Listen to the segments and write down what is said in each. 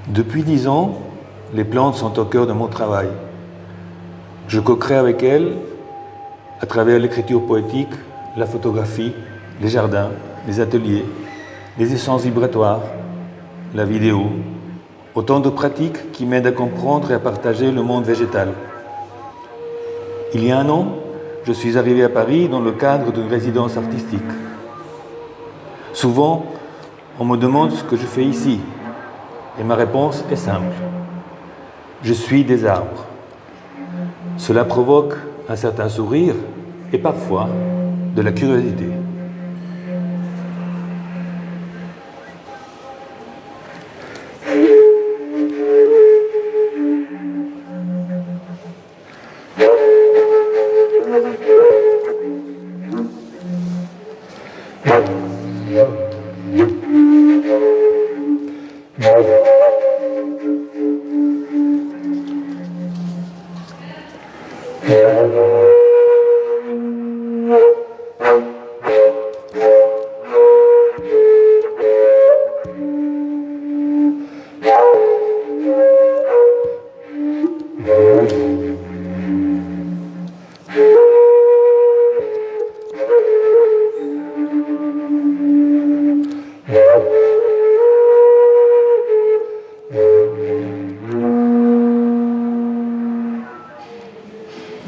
Depuis 10 ans, les plantes sont au cœur de mon travail. Je co-crée avec elles, à travers l'écriture poétique, la photographie, les jardins, les ateliers, les essences vibratoires, la vidéo, autant de pratiques qui m'aident à comprendre et à partager le monde végétal. Il y a 1 an, je suis arrivé à Paris dans le cadre d'une résidence artistique. Souvent, on me demande ce que je fais ici. Et ma réponse est simple. Je suis des arbres. Cela provoque un certain sourire et parfois de la curiosité.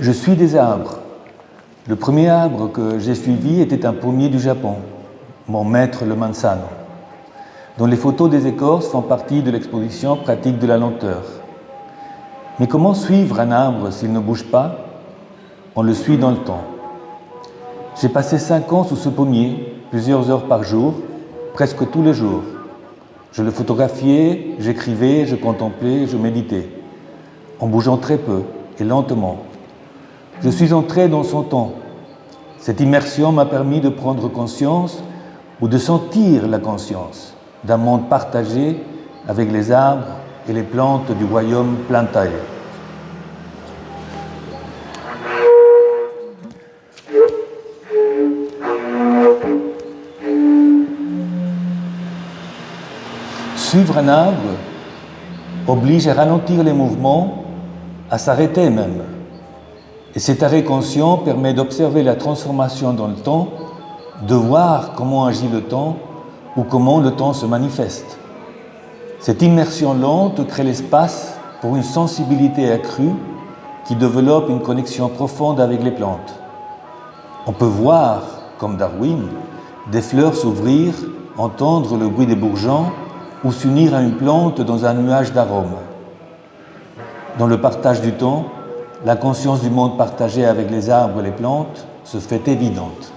Je suis des arbres. Le premier arbre que j'ai suivi était un pommier du Japon, mon maître le Manzano, dont les photos des écorces font partie de l'exposition Pratique de la lenteur. Mais comment suivre un arbre s'il ne bouge pas? On le suit dans le temps. J'ai passé 5 ans sous ce pommier, plusieurs heures par jour, presque tous les jours. Je le photographiais, j'écrivais, je contemplais, je méditais, en bougeant très peu et lentement. Je suis entré dans son temps. Cette immersion m'a permis de prendre conscience ou de sentir la conscience d'un monde partagé avec les arbres et les plantes du royaume Plantae. Suivre un arbre oblige à ralentir les mouvements, à s'arrêter même. Et cet arrêt conscient permet d'observer la transformation dans le temps, de voir comment agit le temps ou comment le temps se manifeste. Cette immersion lente crée l'espace pour une sensibilité accrue qui développe une connexion profonde avec les plantes. On peut voir, comme Darwin, des fleurs s'ouvrir, entendre le bruit des bourgeons ou s'unir à une plante dans un nuage d'arômes. Dans le partage du temps, la conscience du monde partagé avec les arbres et les plantes se fait évidente.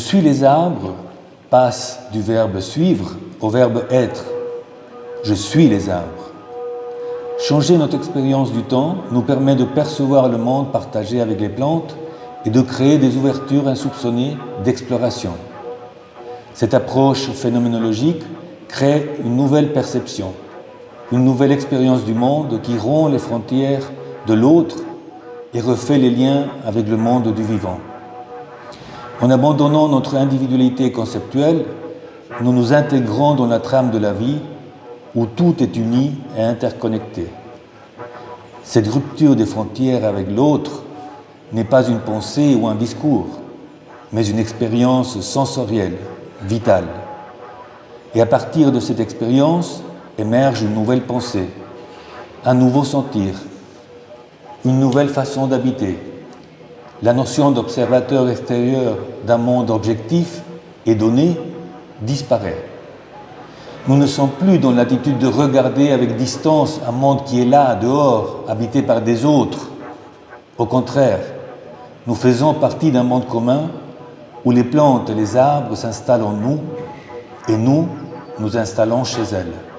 suis les arbres passe du verbe suivre au verbe être. Je suis les arbres. Changer notre expérience du temps nous permet de percevoir le monde partagé avec les plantes et de créer des ouvertures insoupçonnées d'exploration. Cette approche phénoménologique crée une nouvelle perception, une nouvelle expérience du monde qui rompt les frontières de l'autre et refait les liens avec le monde du vivant. En abandonnant notre individualité conceptuelle, nous nous intégrons dans la trame de la vie où tout est uni et interconnecté. Cette rupture des frontières avec l'autre n'est pas une pensée ou un discours, mais une expérience sensorielle, vitale. Et à partir de cette expérience émerge une nouvelle pensée, un nouveau sentir, une nouvelle façon d'habiter. La notion d'observateur extérieur d'un monde objectif et donné disparaît. Nous ne sommes plus dans l'attitude de regarder avec distance un monde qui est là, dehors, habité par des autres. Au contraire, nous faisons partie d'un monde commun où les plantes et les arbres s'installent en nous et nous nous installons chez elles.